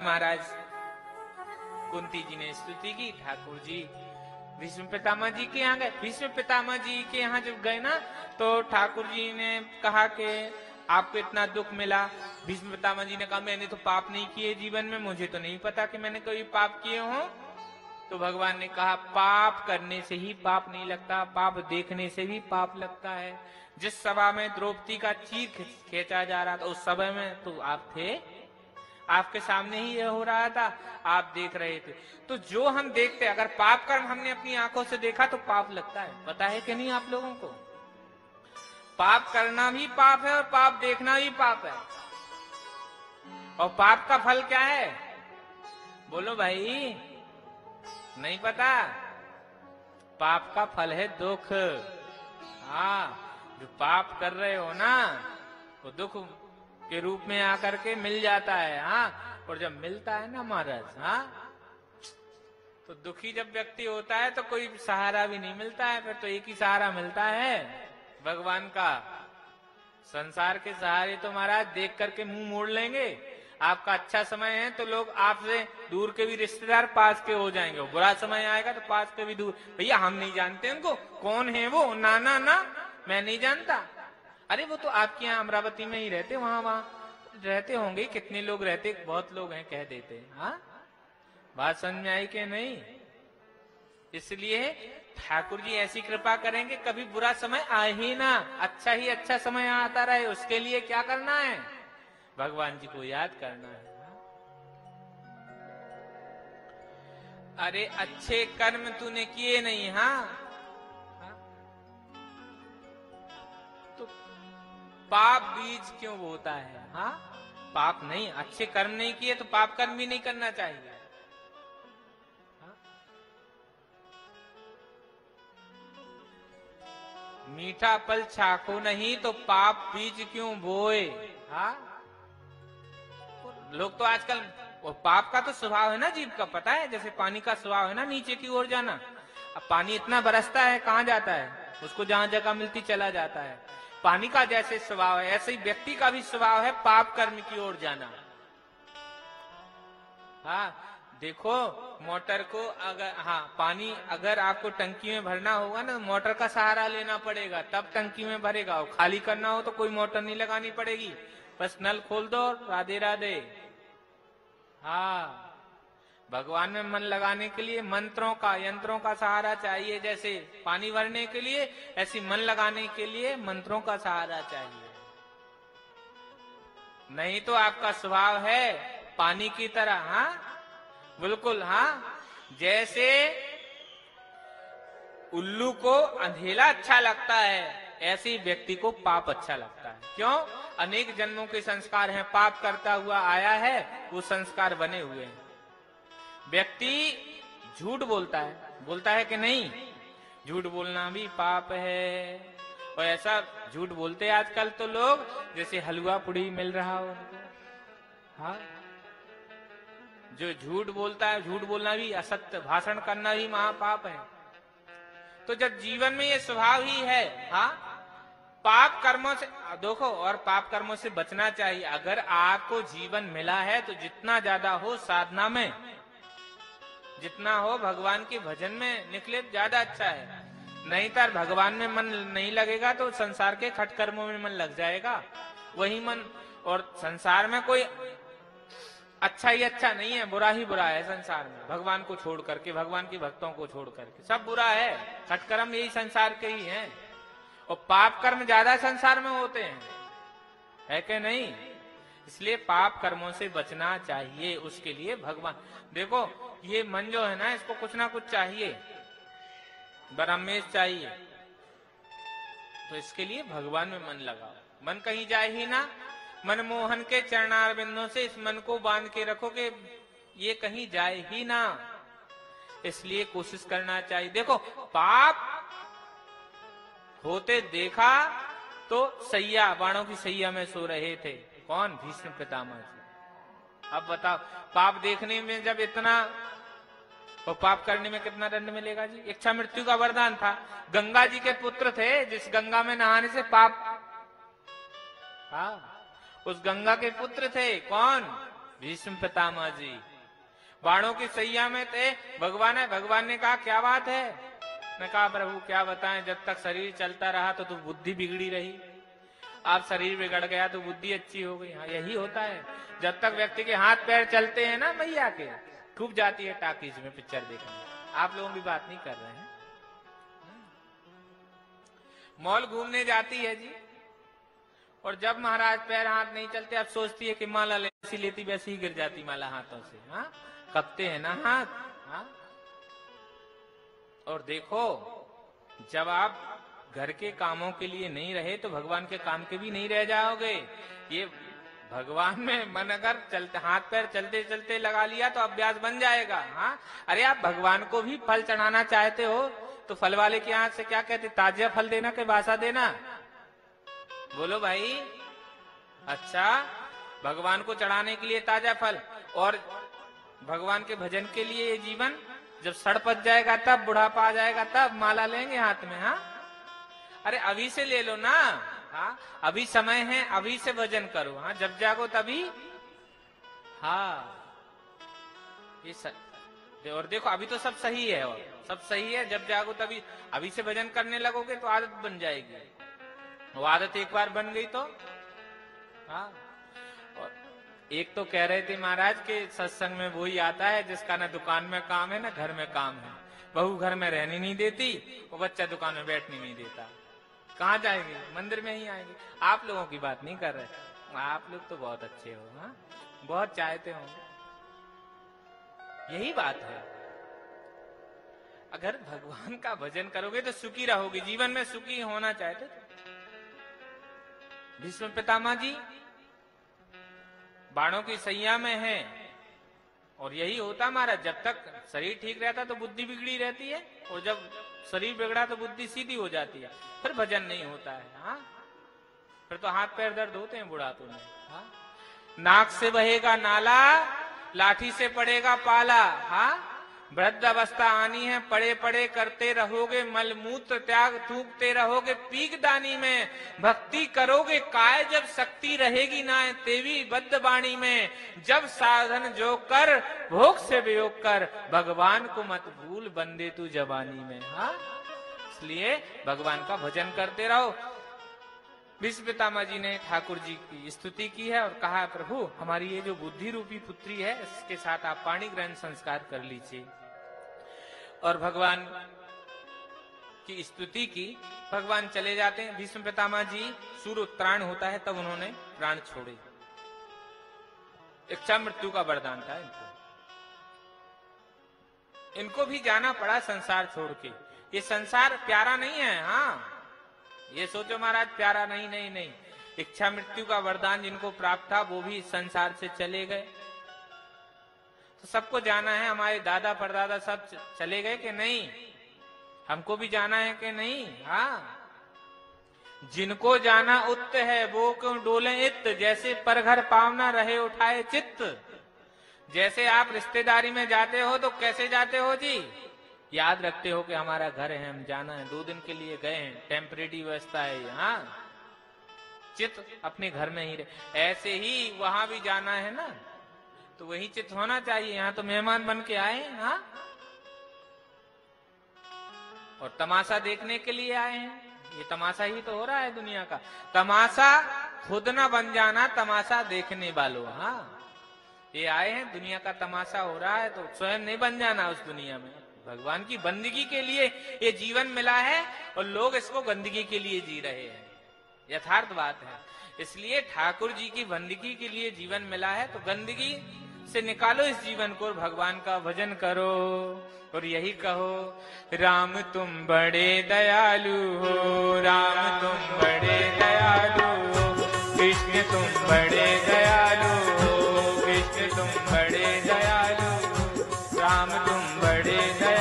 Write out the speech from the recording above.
महाराज कुंती जी ने स्तुति की, ठाकुर जी भीष्म पितामह जी के यहाँ गए। भीष्म पितामह जी के यहाँ जब गए ना तो ठाकुर जी ने कहा कि आपको इतना दुख मिला। भीष्म पितामह जी ने कहा मैंने तो पाप नहीं किए जीवन में, मुझे तो नहीं पता कि मैंने कोई पाप किए हों। तो भगवान ने कहा पाप करने से ही पाप नहीं लगता, पाप देखने से भी पाप लगता है। जिस सभा में द्रौपदी का चीर खींचा जा रहा था उस सभा में तो आप थे, आपके सामने ही ये हो रहा था, आप देख रहे थे। तो जो हम देखते, अगर पाप कर्म हमने अपनी आंखों से देखा तो पाप लगता है। पता है कि नहीं आप लोगों को? पाप करना भी पाप है और पाप देखना भी पाप है। और पाप का फल क्या है बोलो भाई, नहीं पता? पाप का फल है दुख। हाँ, जो पाप कर रहे हो ना वो दुख के रूप में आकर के मिल जाता है। हाँ, और जब मिलता है ना महाराज, हाँ, तो दुखी जब व्यक्ति होता है तो कोई सहारा भी नहीं मिलता है, फिर तो एक ही सहारा मिलता है भगवान का। संसार के सहारे तो महाराज देख करके मुंह मोड़ लेंगे। आपका अच्छा समय है तो लोग आपसे दूर के भी रिश्तेदार पास के हो जाएंगे, बुरा समय आएगा तो पास के भी दूर। भैया हम नहीं जानते उनको, कौन है वो? ना ना ना, मैं नहीं जानता। अरे वो तो आपके यहाँ अमरावती में ही रहते, वहां रहते होंगे। कितने लोग रहते? बहुत लोग हैं, कह देते। हाँ, बात समझ में आई कि नहीं? इसलिए ठाकुर जी ऐसी कृपा करेंगे कभी बुरा समय आए ही ना, अच्छा ही अच्छा समय आता रहे। उसके लिए क्या करना है? भगवान जी को याद करना है। अरे अच्छे कर्म तूने किए नहीं, हाँ, तो पाप बीज क्यों बोता है? हाँ, पाप नहीं, अच्छे कर्म नहीं किए तो पाप कर्म भी नहीं करना चाहिए। मीठा फल चाखो नहीं तो पाप बीज क्यों बोए? हाँ, लोग तो आजकल वो पाप का तो स्वभाव है ना जीव का, पता है? जैसे पानी का स्वभाव है ना नीचे की ओर जाना। अब पानी इतना बरसता है, कहाँ जाता है? उसको जहां जगह मिलती चला जाता है। पानी का जैसे स्वभाव है ऐसे ही व्यक्ति का भी स्वभाव है पाप कर्म की ओर जाना। हाँ, देखो मोटर को अगर, हाँ, पानी अगर आपको टंकी में भरना होगा ना तो मोटर का सहारा लेना पड़ेगा, तब टंकी में भरेगा। और खाली करना हो तो कोई मोटर नहीं लगानी पड़ेगी, बस नल खोल दो और राधे राधे। हाँ, भगवान में मन लगाने के लिए मंत्रों का, यंत्रों का सहारा चाहिए। जैसे पानी भरने के लिए ऐसी मन लगाने के लिए मंत्रों का सहारा चाहिए। नहीं तो आपका स्वभाव है पानी की तरह। हाँ, बिल्कुल। हाँ, जैसे उल्लू को अंधेरा अच्छा लगता है ऐसे ही व्यक्ति को पाप अच्छा लगता है। क्यों? अनेक जन्मों के संस्कार हैं, पाप करता हुआ आया है, वो संस्कार बने हुए हैं। व्यक्ति झूठ बोलता है कि नहीं? झूठ बोलना भी पाप है। और ऐसा झूठ बोलते आजकल तो लोग जैसे हलवा पुड़ी मिल रहा हो उनको। हाँ, जो झूठ बोलता है, झूठ बोलना भी, असत्य भाषण करना भी महापाप है। तो जब जीवन में ये स्वभाव ही है, हाँ, पाप कर्मों से देखो, और पाप कर्मों से बचना चाहिए। अगर आपको जीवन मिला है तो जितना ज्यादा हो साधना में, जितना हो भगवान के भजन में निकले ज्यादा अच्छा है। नहीं तो भगवान में मन नहीं लगेगा तो संसार के खटकर्मों में मन लग जाएगा, वही मन। और संसार में कोई अच्छा ही अच्छा नहीं है, बुरा ही बुरा है संसार में। भगवान को छोड़ करके, भगवान के भक्तों को छोड़ करके सब बुरा है। खटकर्म यही संसार के ही हैं, और पाप कर्म ज्यादा संसार में होते हैं, है कि नहीं? इसलिए पाप कर्मों से बचना चाहिए। उसके लिए भगवान, देखो ये मन जो है ना, इसको कुछ ना कुछ चाहिए, ब्रह्मेश चाहिए। तो इसके लिए भगवान में मन लगाओ, मन कहीं जाए ही ना। मनमोहन के चरणारविंदों से इस मन को बांध के रखो कि ये कहीं जाए ही ना। इसलिए कोशिश करना चाहिए। देखो पाप होते देखा तो सैया, बाणों की सैया में सो रहे थे। कौन? भीष्म पितामह जी। अब बताओ, पाप देखने में जब इतना, और पाप करने में कितना दंड मिलेगा जी? इच्छा मृत्यु का वरदान था। गंगा जी के पुत्र थे, जिस गंगा में नहाने से पाप, हाँ, उस गंगा के पुत्र थे। कौन? भीष्म पितामह जी बाणों की सैया में थे। भगवान ने कहा क्या बात है? मैं कहा प्रभु क्या बताएं, जब तक शरीर चलता रहा तो बुद्धि बिगड़ी रही, आप शरीर बिगड़ गया तो बुद्धि अच्छी हो गई। हाँ यही होता है, जब तक व्यक्ति के हाथ पैर चलते हैं ना मैया के, खूब जाती है टाकीज में पिक्चर देखने। आप लोगों की बात नहीं कर रहे हैं। मॉल घूमने जाती है जी, और जब महाराज पैर हाथ नहीं चलते, अब सोचती है कि माला ऐसी लेती वैसी ही गिर जाती माला हाथों से। हाँ कपते हैं ना हाथ। हाँ और देखो जब आप घर के कामों के लिए नहीं रहे तो भगवान के काम के भी नहीं रह जाओगे। ये भगवान में मन अगर चलते हाथ पैर चलते चलते लगा लिया तो अभ्यास बन जाएगा। हाँ अरे आप भगवान को भी फल चढ़ाना चाहते हो तो फल वाले के हाथ से क्या कहते, ताजा फल देना कि बासा देना? बोलो भाई। अच्छा भगवान को चढ़ाने के लिए ताजा फल, और भगवान के भजन के लिए ये जीवन जब सड़ पच जाएगा तब, बुढ़ापा आ जाएगा तब माला लेंगे हाथ में। हाँ अरे अभी से ले लो ना। हाँ अभी समय है, अभी से भजन करो। हाँ जब जागो तभी। हाँ ये और देखो अभी तो सब सही है, और सब सही है, जब जागो तभी। अभी से भजन करने लगोगे तो आदत बन जाएगी, वो आदत एक बार बन गई तो। हाँ और एक तो कह रहे थे महाराज के सत्संग में वही आता है जिसका ना दुकान में काम है ना घर में काम है। बहू घर में रहनी नहीं देती, वो बच्चा दुकान में बैठने नहीं देता। कहाँ जाएंगे? मंदिर में ही आएंगे। आप लोगों की बात नहीं कर रहे, आप लोग तो बहुत अच्छे हो। हाँ बहुत चाहते हो, यही बात है। अगर भगवान का भजन करोगे तो सुखी रहोगे, जीवन में सुखी होना चाहते। भीष्म पितामह जी बाणों की सैया में है, और यही होता महाराज, जब तक शरीर ठीक रहता तो बुद्धि बिगड़ी रहती है, और जब शरीर बिगड़ा तो बुद्धि सीधी हो जाती है, फिर भजन नहीं होता है। हाँ फिर तो हाथ पैर दर्द होते हैं बुढ़ापे में। हाँ नाक से बहेगा नाला, लाठी से पड़ेगा पाला। हाँ वृद्ध अवस्था आनी है, पड़े पड़े करते रहोगे, मलमूत्र त्याग थूकते रहोगे पीकदानी में। भक्ति करोगे काय जब शक्ति रहेगी ना तेवी बद्ध वाणी में। जब साधन जो कर भोग से वियोग कर, भगवान को मत भूल बंदे तू जवानी में। हाँ इसलिए भगवान का भजन करते रहो। भीष्म पितामह जी ने ठाकुर जी की स्तुति की है और कहा प्रभु हमारी ये जो बुद्धि रूपी पुत्री है इसके साथ आप पाणी ग्रहण संस्कार कर लीजिए। और भगवान की स्तुति की, भगवान चले जाते हैं। भीष्म पितामह जी सूर्य उत्तरायण होता है तब उन्होंने प्राण छोड़े। इच्छा मृत्यु का वरदान था इनको भी जाना पड़ा संसार छोड़ के। ये संसार प्यारा नहीं है। हाँ ये सोचो महाराज प्यारा नहीं नहीं नहीं, इच्छा मृत्यु का वरदान जिनको प्राप्त था वो भी इस संसार से चले गए। तो सबको जाना है, हमारे दादा परदादा सब चले गए कि नहीं? हमको भी जाना है कि नहीं? हाँ जिनको जाना उत्त है वो क्यों डोले इत्त, जैसे परघर पावना रहे उठाए चित्त। जैसे आप रिश्तेदारी में जाते हो तो कैसे जाते हो जी? याद रखते हो कि हमारा घर है, हम जाना है, 2 दिन के लिए गए हैं, टेम्परेरी व्यवस्था है। हाँ चित्त अपने घर में ही रहे। ऐसे ही वहां भी जाना है ना, तो वही चित्त होना चाहिए। यहाँ तो मेहमान बन के आए हैं। हाँ और तमाशा देखने के लिए आए हैं। ये तमाशा ही तो हो रहा है दुनिया का। तमाशा खुद ना बन जाना, तमाशा देखने वालों। हाँ ये आए हैं, दुनिया का तमाशा हो रहा है तो स्वयं नहीं बन जाना उस दुनिया में। भगवान की बंदगी के लिए ये जीवन मिला है और लोग इसको गंदगी के लिए जी रहे हैं, यथार्थ बात है। इसलिए ठाकुर जी की बंदगी के लिए जीवन मिला है तो गंदगी से निकालो इस जीवन को, भगवान का भजन करो और यही कहो राम तुम बड़े दयालु हो, राम तुम बड़े दयालु हो, कृष्ण तुम बड़े दयालु हो, कृष्ण तुम बड़े दयालु हो, राम तुम बड़े दयालु।